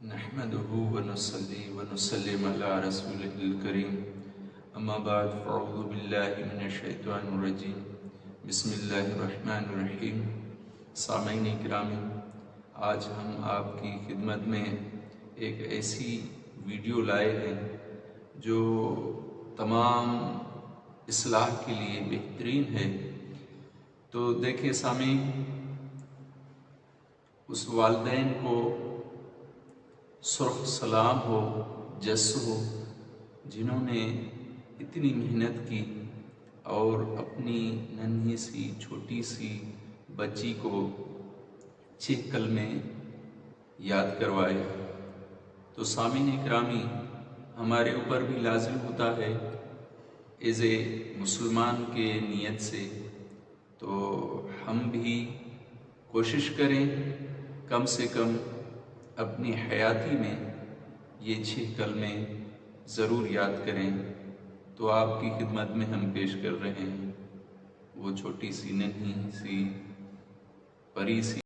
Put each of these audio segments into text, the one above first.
نحمده ونصلي ونسلم على رسوله الكريم اما بعد فاعوذ باللہ من الشیطان الرجیم بسم اللہ الرحمن الرحیم۔ سامعین اکرامی، آج ہم آپ کی خدمت میں ایک ایسی ویڈیو لائے ہیں جو تمام اصلاح کے لیے بہترین ہے۔ تو دیکھیں سامعین، اس والدین کو سرخ سلام ہو، جس ہو، جنہوں نے اتنی محنت کی اور اپنی ننھی سی چھوٹی سی بچی کو 6 کلمے یاد کروائے۔ تو سامعین اکرامی، ہمارے اوپر بھی لازم ہوتا ہے ایز اے مسلمان کے نیت سے، تو ہم بھی کوشش کریں کم سے کم اپنی حیاتی میں یہ 6 کلمے ضرور یاد کریں۔ تو آپ کی خدمت میں ہم پیش کر رہے ہیں وہ چھوٹی سی ننھی سی پری سی۔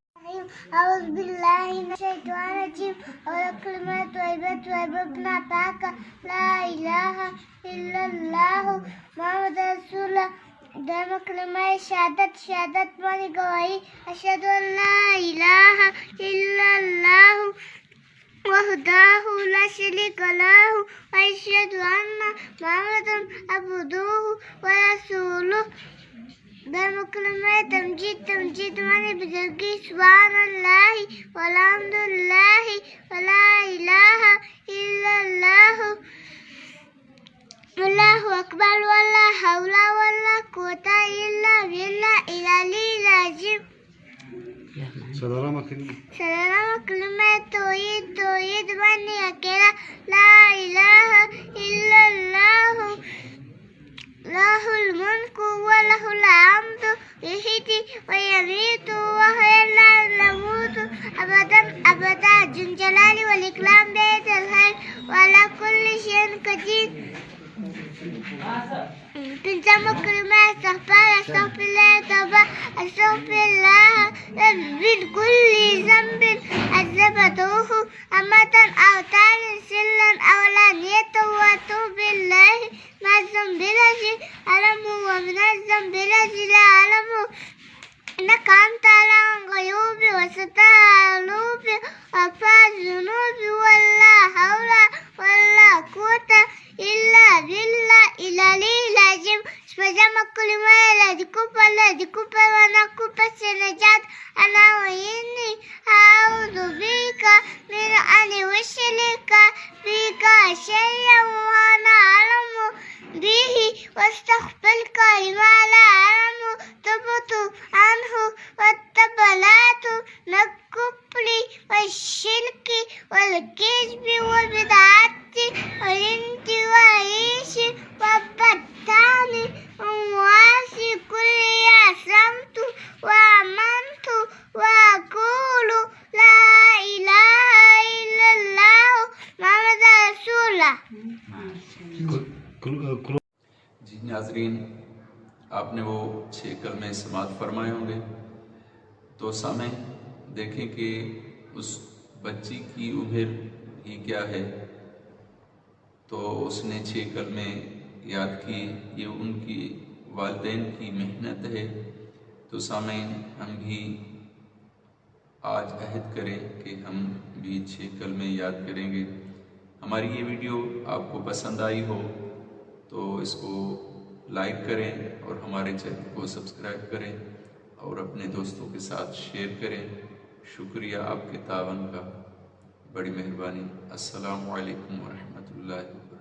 اعوذ باللہ من الشیطان الرجیم اور کلمہ طیبہ اپنا پاک لا الہ الا اللہ محمد رسول اللہ۔ دائم کلمہ شہادت مانی گواہی، اشہد ان لا الہ الا اللہ وحدہ لا شریک لہ واشہد ان محمدا عبدہ ورسولہ۔ دائم کلمہ تمجید مانی بزرگی، سبحان اللہ والحمد للہ ولا الہ الا اللہ واللہ اکبر ولا حول ولا قوة الا باللہ العلی العظیم۔ سلام کلمہ توحید مانی اکیلا، لا الہ الا اللہ لہ الملک ولہ الحمد یحیی ویمیت وہو لا یموت ابدا ذو الجلال والاکرام بیت الخیر وعلی کل شیء قدیر۔ پنجم کلمہ استغفر اللہ توبہ، استغفر اللہ من کل ذنب اذنبته امتا او تارا سرا او علانیة واتوب اللہ من الذنب الذي اعلمه ومن الذنب الذي لا اعلمه انك انت علام الغیوب وستر العیوب وغفار الذنوب ولا حول ولا قوة الا باللہ العلی العظیم۔ سپجم کلمہ الذی کفر ونکفر سے نجات، انا وانی اعوذ بک من ان اشرک بک شیئا وانا اعلم به واستغفرک لما لا اعلم، تبت عنہ واتبعت من الکفر والشرک والکذب والبدعۃ والانت والعیش والبہتان ومعاصی کل اسلمت وآمنت وأقول لا الہ الا اللہ محمد رسول اللہ۔ جی ناظرین، آپ نے وہ 6 کلمے سماعت فرمائے ہوں گے۔ تو سامعین دیکھیں کہ اس بچی کی عمر ہی کیا ہے، تو اس نے 6 کلمے یاد کی، یہ ان کی والدین کی محنت ہے۔ تو سامعین، ہم بھی آج عہد کریں کہ ہم بھی 6 کلمے یاد کریں گے۔ ہماری یہ ویڈیو آپ کو پسند آئی ہو تو اس کو لائک کریں اور ہمارے چینل کو سبسکرائب کریں اور اپنے دوستوں کے ساتھ شیئر کریں۔ شکریہ آپ کے تعاون کا، بڑی مہربانی۔ السلام علیکم ورحمۃ اللہ وبرکاتہ۔